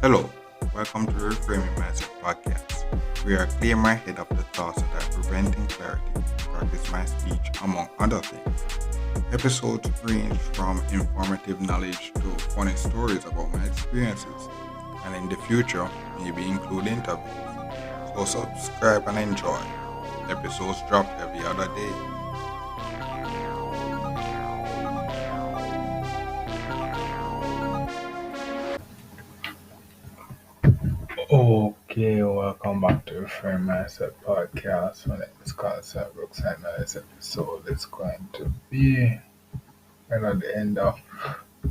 Hello, welcome to the Reframing Mindset Podcast. We are clear my head of the thoughts that are preventing clarity, practice my speech, among other things. Episodes range from informative knowledge to funny stories about my experiences, and in the future, maybe include interviews. So subscribe and enjoy. Episodes drop every other day. Okay, welcome back to the Frame Mindset Podcast. My name is Carl Brooks, and this episode is going to be at the end of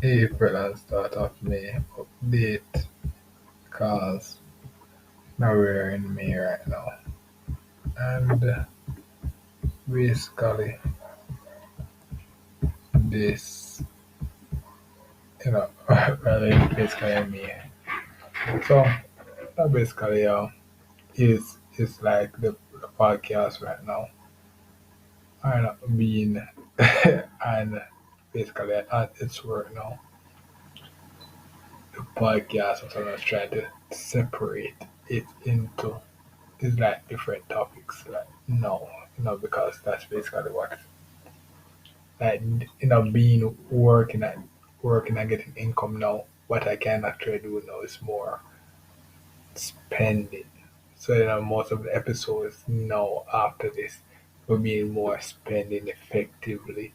April and start of May update because now we're in May right now. And basically, this, well, it's basically in May. So, basically, is like the podcast right now are not being and basically at its work now. The podcast was almost trying to separate it into it's like different topics. Like no, because that's basically what like being working and getting income now. What I can actually do now is more spending. So most of the episodes now after this will be more spending effectively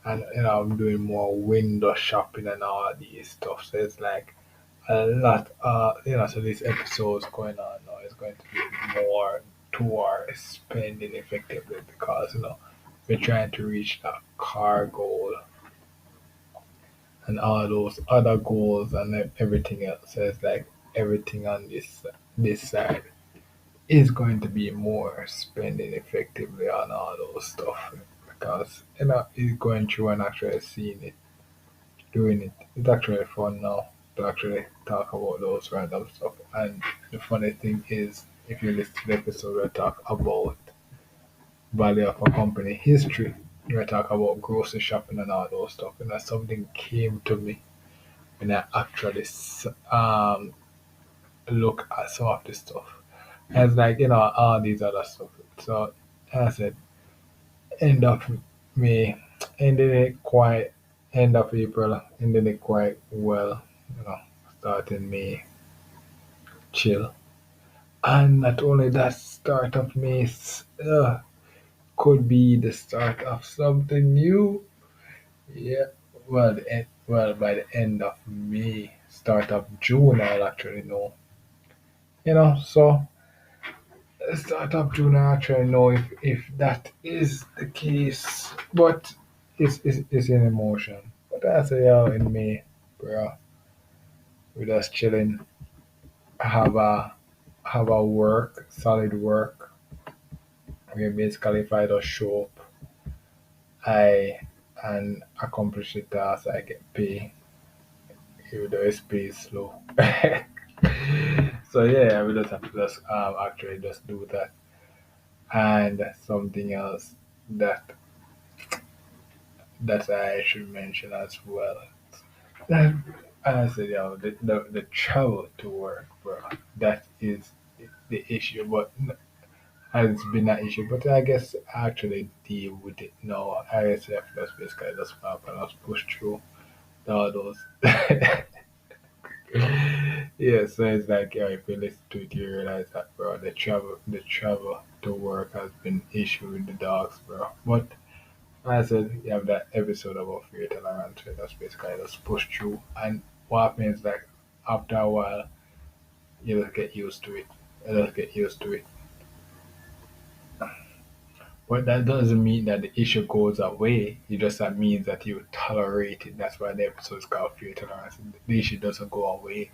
and I'm doing more window shopping and all these stuff. So it's like a lot. So these episodes going on now is going to be more towards spending effectively because we're trying to reach that car goal and all those other goals and everything else. So it's like everything on this side is going to be more spending effectively on all those stuff because it's going through and actually seeing it doing it. It's actually fun now to actually talk about those random stuff. And the funny thing is, if you listen to the episode, we talk about value of a company history. We talk about grocery shopping and all those stuff. And that something came to me when I actually look at some of this stuff. And it's like, all these other stuff. So as I said, end of May, ended it quite end of April, ended it quite well, starting May, chill. And not only that, start of May could be the start of something new. Yeah, well, by the end of May, start of June, I'll actually know. So start of June, I actually know if that is the case, but it's an emotion. But I say, in May, bro, we just chilling, have a work, solid work. Where basically if I just show up, I and accomplish the task, I get paid. Even though it's pay slow. So yeah, I will just have to just actually just do that. And something else that I should mention as well. That, as I said, the travel to work, bro, that is the issue. But has been an issue, but I guess I actually deal with it now. I guess I just basically just map and just push through all those. Yeah, so it's like if you listen to it, you realize that, bro, the travel to work has been issue with the dogs, bro. But like I said, you have that episode about fear tolerance, so that's basically just push through. And what happens like after a while, you just get used to it. You just get used to it. But that doesn't mean that the issue goes away. It just that means that you tolerate it. That's why the episode is called fear tolerance. The issue doesn't go away.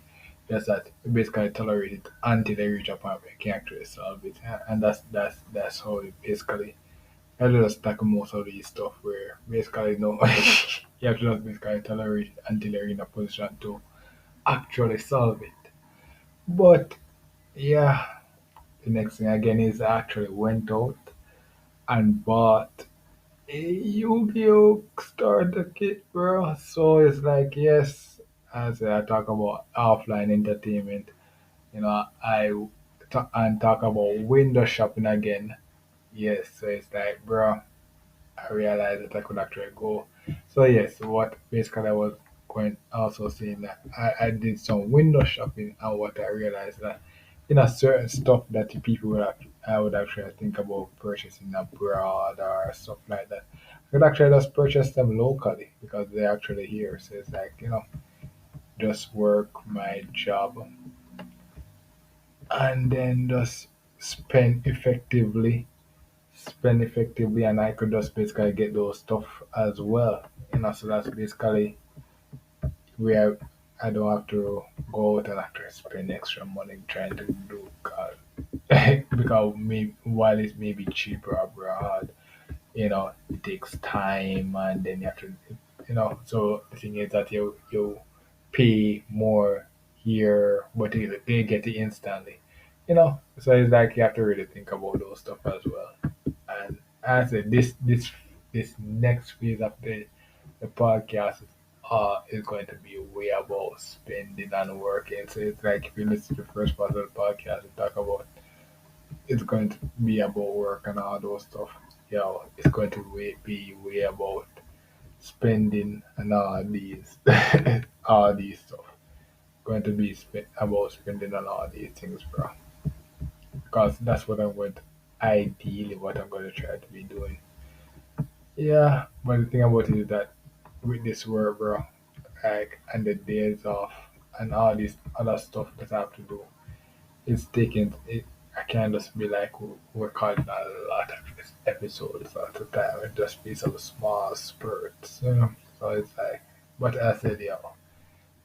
Just that you basically tolerate it until they reach a point where you can actually solve it. And that's how it basically I just tackle most of these stuff where basically no you have to just basically tolerate it until you're in a position to actually solve it. But yeah, the next thing again is I actually went out and bought Yu-Gi-Oh! Starter kit, bro. So it's like, yes, as I talk about offline entertainment, I and talk about window shopping again. Yes, so it's like, bro, I realized that I could actually go. So yes, what basically I was going also saying that I did some window shopping, and what I realized that certain stuff that the people I would actually think about purchasing abroad or stuff like that. I could actually just purchase them locally because they're actually here. So it's like, just work my job and then just spend effectively, and I could just basically get those stuff as well. So that's basically where I don't have to go out and actually spend extra money trying to do because while it may be cheaper abroad, it takes time, and then you have to, so the thing is that you pay more here, but they get it instantly. So it's like you have to really think about those stuff as well. And as I said, this next phase of the podcast is going to be way about spending and working. So it's like if you listen to the first part of the podcast, we talk about it's going to be about work and all those stuff. It's going to be way about spending and all these all these stuff. Going to be about spending on all these things, bro. Because that's what I'm going to ideally what I'm going to try to be doing. Yeah, but the thing about it is that with this work, bro, like, and the days off and all this other stuff that I have to do, it's taking it. I can't just be like recording a lot of episodes at a time. It just be some small spurts. So it's like, but I said,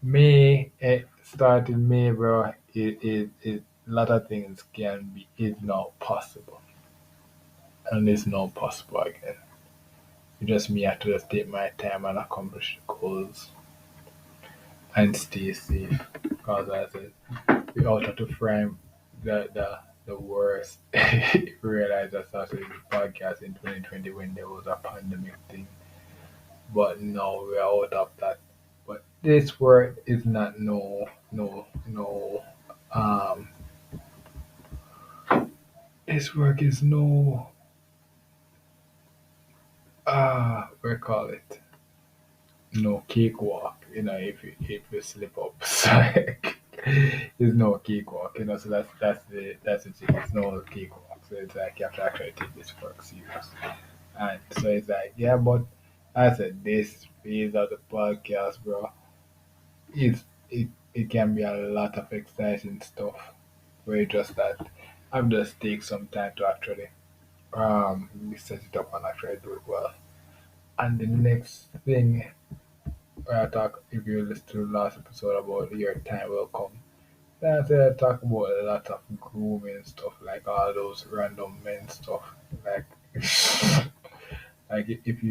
May starting May, bro. It a lot of things can be is not possible, and it's not possible again. It just me have to just take my time and accomplish the goals and stay safe. Because as I said, we all have to frame the worst. Realize I started this podcast in 2020 when there was a pandemic thing, but now we are out of that. But this work is not no um this work is no we call it no cakewalk, if you slip up. So it's no cakewalk, so that's the thing. It's no cakewalk. So it's like you have to actually take this work serious. And so it's like, yeah, but as I said, this phase of the podcast, bro, it can be a lot of exciting stuff. Where it's just that I've just take some time to actually set it up and actually do it well. And the next thing I talk, if you listen to the last episode about your time will come, then I talk about a lot of grooming stuff, like all those random men stuff, like like if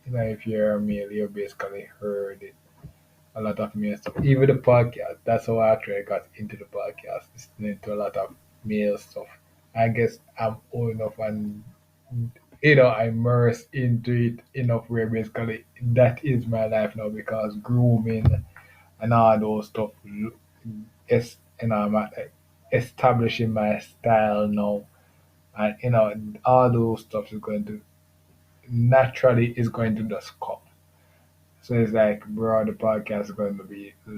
if you're a male, you basically heard it. A lot of male stuff. Even the podcast. That's how I actually got into the podcast, listening to a lot of male stuff. I guess I'm old enough and I immersed into it enough where basically that is my life now because grooming and all those stuff is I'm like establishing my style now, and all those stuff is going to naturally is going to just come. So it's like, bro, the podcast is going to be a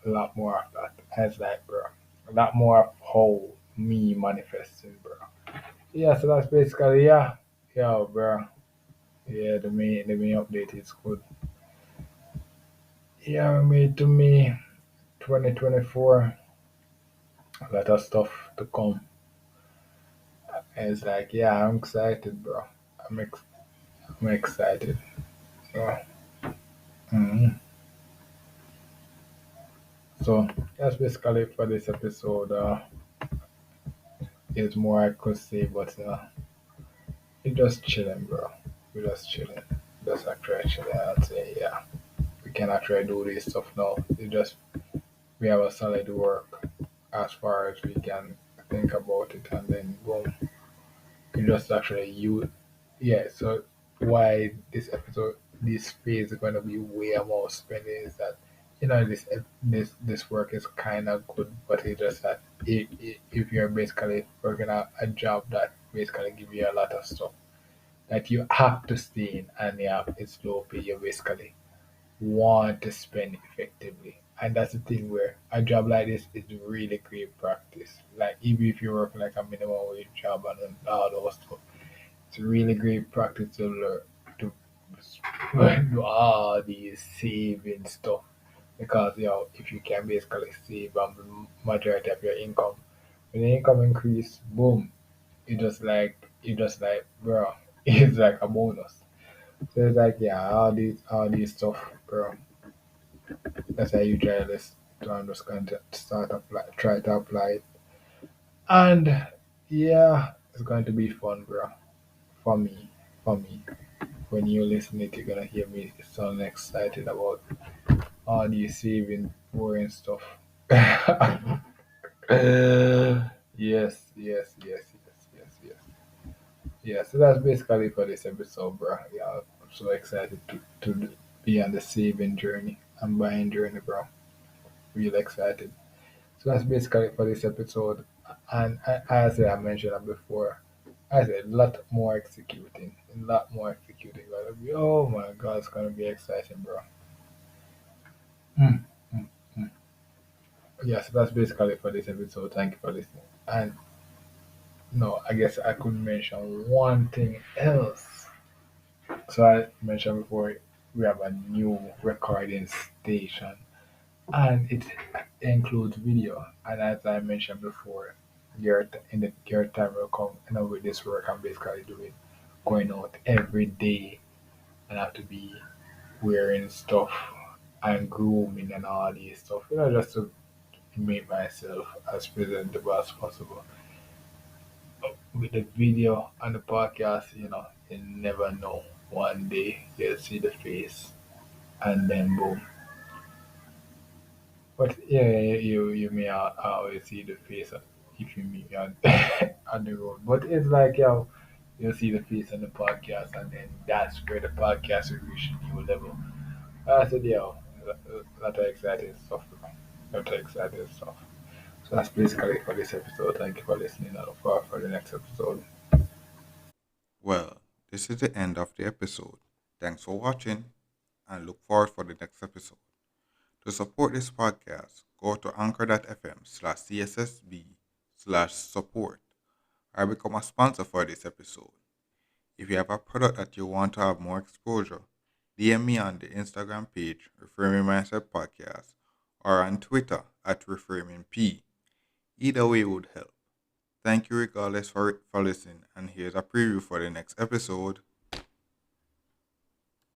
lot more of that. And it's like, bro, a lot more of how me manifesting, bro. Yeah, so that's basically, yeah. Yeah, bro. Yeah, the main update is good. Yeah, to me, 2024, a lot of stuff to come. And it's like, yeah, I'm excited, bro. I'm, ex- I'm excited. So, mhm. So that's basically for this episode. There's more I could say, but we're just chilling, bro. We're just chilling. Just actually chilling and say, yeah, we can actually do this stuff now. We have a solid work as far as we can think about it, and then boom, we just actually you, yeah. So why this phase is going to be way more spending is that this work is kind of good, but it's just that if you're basically working a job that basically give you a lot of stuff that you have to stay in and it's low pay, you basically want to spend effectively. And that's the thing where a job like this is really great practice. Like even if you work like a minimum wage job and all those stuff, it's really great practice to learn to do all these saving stuff. Because if you can basically save the majority of your income, when the income increase, boom, it just like bro, it's like a bonus. So it's like yeah, all these stuff, bro. That's how you try this to understand to try to apply it. And yeah, it's going to be fun, bro. For me, for me. When you listen it, you're gonna hear me sound excited about all these saving, boring stuff. Yes, yes, yes, yes, yes, yes. Yeah, so that's basically for this episode, bro. Yeah, I'm so excited to be on the saving journey and buying journey, bro. Real excited. So that's basically for this episode. And as I mentioned before, I said a lot more executing, a lot more executing. Gonna be, oh my god, it's gonna be exciting, bro. Mm, mm, mm. Yeah, so that's basically for this episode. Thank you for listening. And no, I guess I could mention one thing else. So I mentioned before we have a new recording station and it includes video. And as I mentioned before, your time will come, with this work I'm basically doing, going out every day and have to be wearing stuff and grooming and all these stuff, just to make myself as presentable as possible. With the video and the podcast, you never know. One day you'll see the face and then boom. But yeah, you may always see the face if you meet me on, on the road. But it's like, you'll see the face on the podcast, and then that's where the podcast will reach a new level. I said, lot of exciting stuff, bro. Lot of exciting stuff. So that's basically for this episode. Thank you for listening. I look forward for the next episode. Well, this is the end of the episode. Thanks for watching and look forward for the next episode. To support this podcast, go to anchor.fm/cssb/support or become a sponsor for this episode. If you have a product that you want to have more exposure, DM me on the Instagram page, Reframing Mindset Podcast, or on Twitter at ReframingP. Either way would help. Thank you regardless for listening, and here's a preview for the next episode.